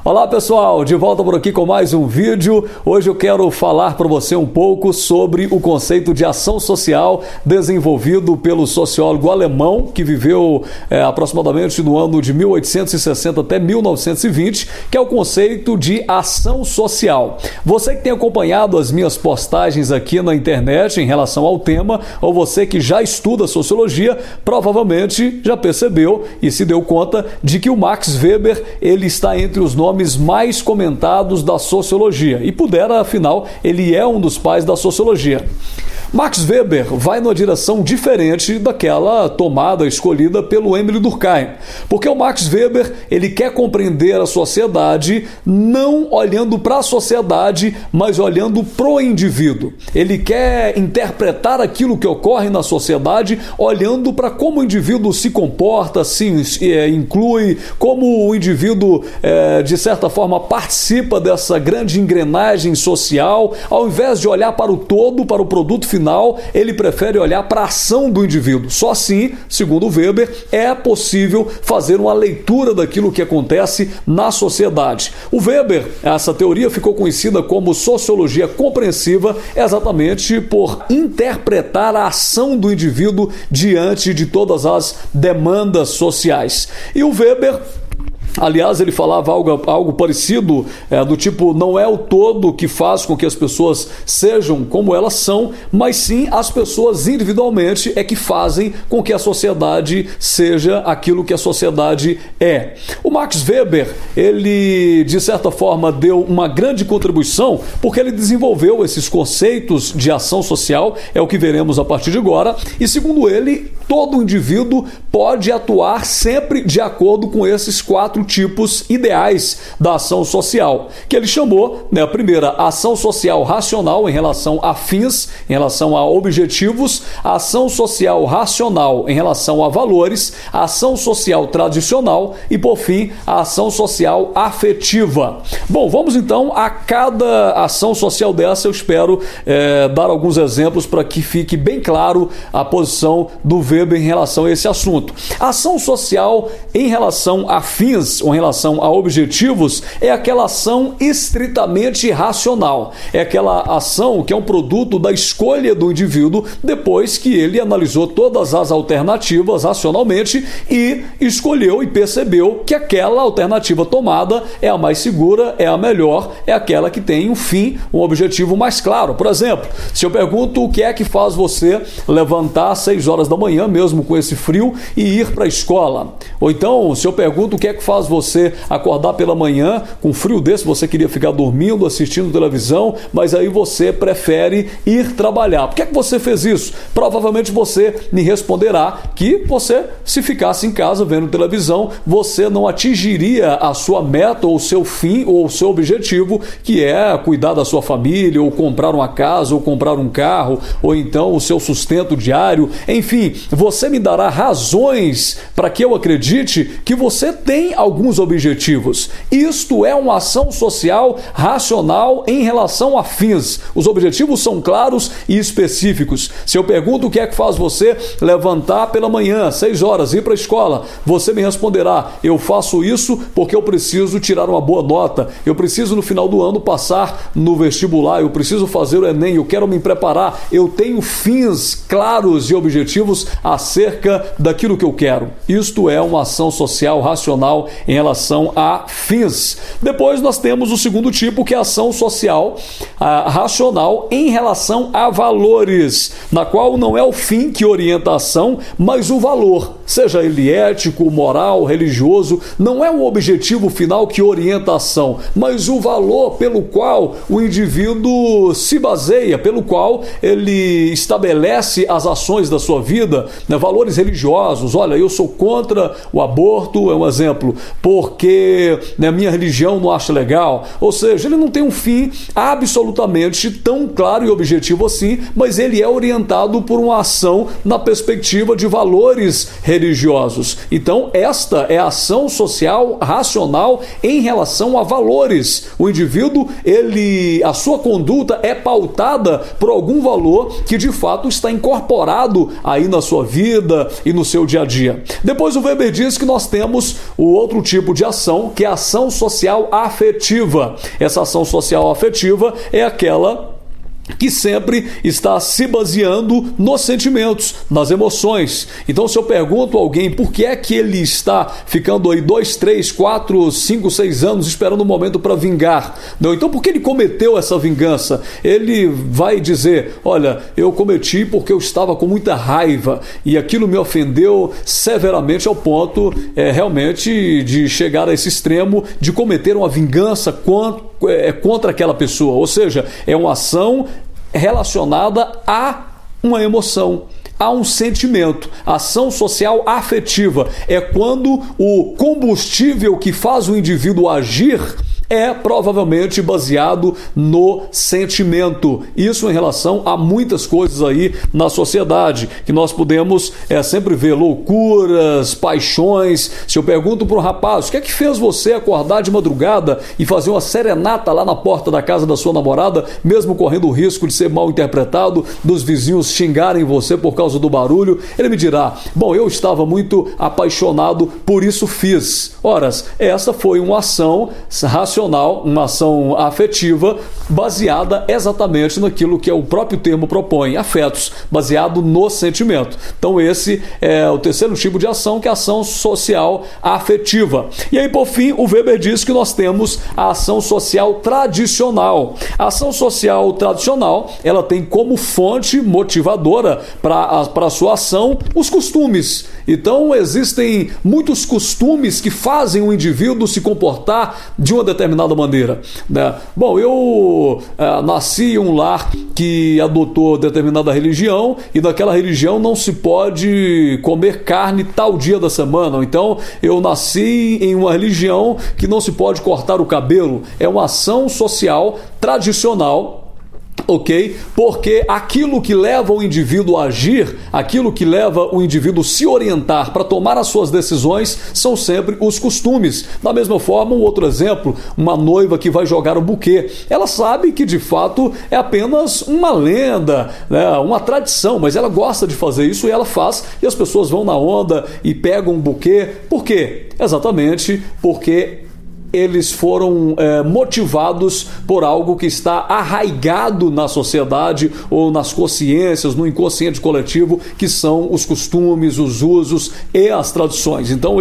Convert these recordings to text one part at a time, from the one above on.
Olá pessoal, de volta por aqui com mais um vídeo. Hoje eu quero falar para você um pouco sobre o conceito de ação social desenvolvido pelo sociólogo alemão que viveu aproximadamente no ano de 1860 até 1920, que é o conceito de ação social. Você que tem acompanhado as minhas postagens aqui na internet em relação ao tema, ou você que já estuda sociologia, provavelmente já percebeu e se deu conta de que o Max Weber ele está entre os nomes mais comentados da sociologia e pudera, afinal, ele é um dos pais da sociologia. Max Weber vai numa direção diferente daquela tomada, escolhida pelo Émile Durkheim, porque o Max Weber ele quer compreender a sociedade não olhando para a sociedade, mas olhando para o indivíduo. Ele quer interpretar aquilo que ocorre na sociedade olhando para como o indivíduo se comporta, se inclui, como o indivíduo, de certa forma, participa dessa grande engrenagem social. Ao invés de olhar para o todo, para o produto final, ele prefere olhar para a ação do indivíduo. Só assim, segundo Weber, é possível fazer uma leitura daquilo que acontece na sociedade. O Weber, essa teoria ficou conhecida como sociologia compreensiva, exatamente por interpretar a ação do indivíduo diante de todas as demandas sociais. E o Weber, aliás, ele falava algo parecido, do tipo, não é o todo que faz com que as pessoas sejam como elas são, mas sim as pessoas individualmente é que fazem com que a sociedade seja aquilo que a sociedade é. O Max Weber, ele de certa forma deu uma grande contribuição porque ele desenvolveu esses conceitos de ação social, é o que veremos a partir de agora, e segundo ele, todo indivíduo pode atuar sempre de acordo com esses quatro tipos ideais da ação social, que ele chamou, a primeira, ação social racional em relação a fins, em relação a objetivos, a ação social racional em relação a valores, a ação social tradicional e, por fim, a ação social afetiva. Bom, vamos então a cada ação social dessa. Eu espero dar alguns exemplos para que fique bem claro a posição do Weber em relação a esse assunto. A ação social em relação a fins ou em relação a objetivos é aquela ação estritamente racional. É aquela ação que é um produto da escolha do indivíduo depois que ele analisou todas as alternativas racionalmente e escolheu e percebeu que aquela alternativa tomada é a mais segura, é a melhor, é aquela que tem um fim, um objetivo mais claro. Por exemplo, se eu pergunto o que é que faz você levantar às 6 horas da manhã, mesmo com esse frio, e ir para a escola? Ou então, se eu pergunto o que é que faz você acordar pela manhã com frio desse, você queria ficar dormindo, assistindo televisão, mas aí você prefere ir trabalhar. Por que é que você fez isso? Provavelmente você me responderá que você, se ficasse em casa vendo televisão, você não atingiria a sua meta ou o seu fim ou o seu objetivo, que é cuidar da sua família, ou comprar uma casa, ou comprar um carro, ou então o seu sustento diário. Enfim, você me dará razões para que eu acredite que você tem alguns objetivos. Isto é uma ação social racional em relação a fins. Os objetivos são claros e específicos. Se eu pergunto o que é que faz você levantar pela manhã, 6 horas, ir para a escola, você me responderá: eu faço isso porque eu preciso tirar uma boa nota, eu preciso no final do ano passar no vestibular, eu preciso fazer o Enem, eu quero me preparar, eu tenho fins claros e objetivos acerca daquilo que eu quero. Isto é uma ação social racional em relação a fins. Depois nós temos o segundo tipo, que é a ação social racional em relação a valores, na qual não é o fim que orienta a ação, mas o valor, seja ele ético, moral, religioso, não é o objetivo final que orienta a ação, mas o valor pelo qual o indivíduo se baseia, pelo qual ele estabelece as ações da sua vida, valores religiosos. Olha, eu sou contra o aborto, é um exemplo, porque minha religião não acha legal. Ou seja, ele não tem um fim absolutamente tão claro e objetivo assim, mas ele é orientado por uma ação na perspectiva de valores religiosos. Então, esta é a ação social racional em relação a valores. O indivíduo, a sua conduta é pautada por algum valor que de fato está incorporado aí na sua vida e no seu dia a dia. Depois o Weber diz que nós temos o outro tipo de ação, que é a ação social afetiva. Essa ação social afetiva é aquela que sempre está se baseando nos sentimentos, nas emoções. Então, se eu pergunto a alguém por que é que ele está ficando aí 2, 3, 4, 5, 6 anos esperando um momento para vingar, não, então por que ele cometeu essa vingança? Ele vai dizer, olha, eu cometi porque eu estava com muita raiva e aquilo me ofendeu severamente ao ponto realmente de chegar a esse extremo de cometer uma vingança contra aquela pessoa. Ou seja, é uma ação relacionada a uma emoção, a um sentimento. Ação social afetiva é quando o combustível que faz o indivíduo agir é provavelmente baseado no sentimento. Isso em relação a muitas coisas aí na sociedade, que nós podemos sempre ver loucuras, paixões. Se eu pergunto para um rapaz, o que é que fez você acordar de madrugada e fazer uma serenata lá na porta da casa da sua namorada, mesmo correndo o risco de ser mal interpretado, dos vizinhos xingarem você por causa do barulho? Ele me dirá, bom, eu estava muito apaixonado, por isso fiz. Ora, essa foi uma ação racional, uma ação afetiva baseada exatamente naquilo que o próprio termo propõe, afetos, baseado no sentimento. Então esse é o terceiro tipo de ação, que é a ação social afetiva. E aí, por fim, o Weber diz que nós temos a ação social tradicional. A ação social tradicional, ela tem como fonte motivadora para a sua ação os costumes. Então existem muitos costumes que fazem o indivíduo se comportar de uma determinada maneira, né? Bom, eu nasci em um lar que adotou determinada religião e naquela religião não se pode comer carne tal dia da semana. Então eu nasci em uma religião que não se pode cortar o cabelo. É uma ação social tradicional, ok? Porque aquilo que leva o indivíduo a agir, aquilo que leva o indivíduo a se orientar para tomar as suas decisões, são sempre os costumes. Da mesma forma, um outro exemplo, uma noiva que vai jogar o buquê, ela sabe que de fato é apenas uma lenda, né? Uma tradição, mas ela gosta de fazer isso e ela faz, e as pessoas vão na onda e pegam um buquê. Por quê? Exatamente porque eles foram motivados por algo que está arraigado na sociedade ou nas consciências, no inconsciente coletivo, que são os costumes, os usos e as tradições. Então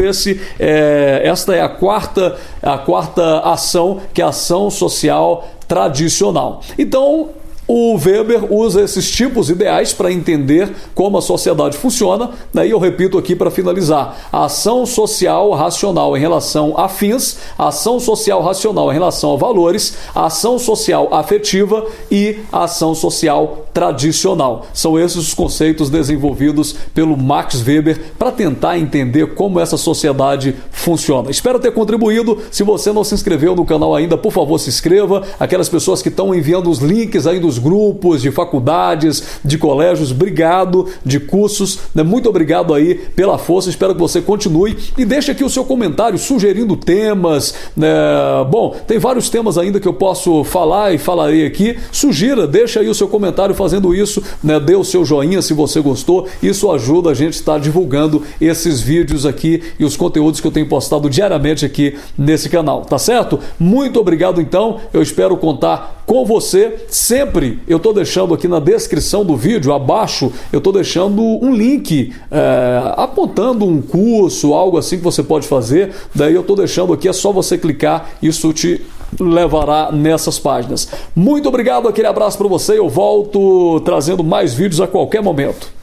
esta é a quarta ação, que é a ação social tradicional. Então o Weber usa esses tipos ideais para entender como a sociedade funciona, né? E eu repito aqui para finalizar: a ação social racional em relação a fins, a ação social racional em relação a valores, a ação social afetiva e a ação social tradicional. São esses os conceitos desenvolvidos pelo Max Weber para tentar entender como essa sociedade funciona. Espero ter contribuído. Se você não se inscreveu no canal ainda, por favor, se inscreva. Aquelas pessoas que estão enviando os links aí dos grupos, de faculdades, de colégios, obrigado, de cursos, né? Muito obrigado aí pela força, espero que você continue e deixe aqui o seu comentário sugerindo temas, né? Bom, tem vários temas ainda que eu posso falar e falarei aqui, sugira, deixa aí o seu comentário fazendo isso, né? Dê o seu joinha se você gostou, isso ajuda a gente a estar divulgando esses vídeos aqui e os conteúdos que eu tenho postado diariamente aqui nesse canal, tá certo? Muito obrigado então, eu espero contar com você sempre. Eu estou deixando aqui na descrição do vídeo, abaixo, eu estou deixando um link apontando um curso, algo assim que você pode fazer. Daí eu estou deixando aqui, é só você clicar, isso te levará nessas páginas. Muito obrigado, aquele abraço para você, eu volto trazendo mais vídeos a qualquer momento.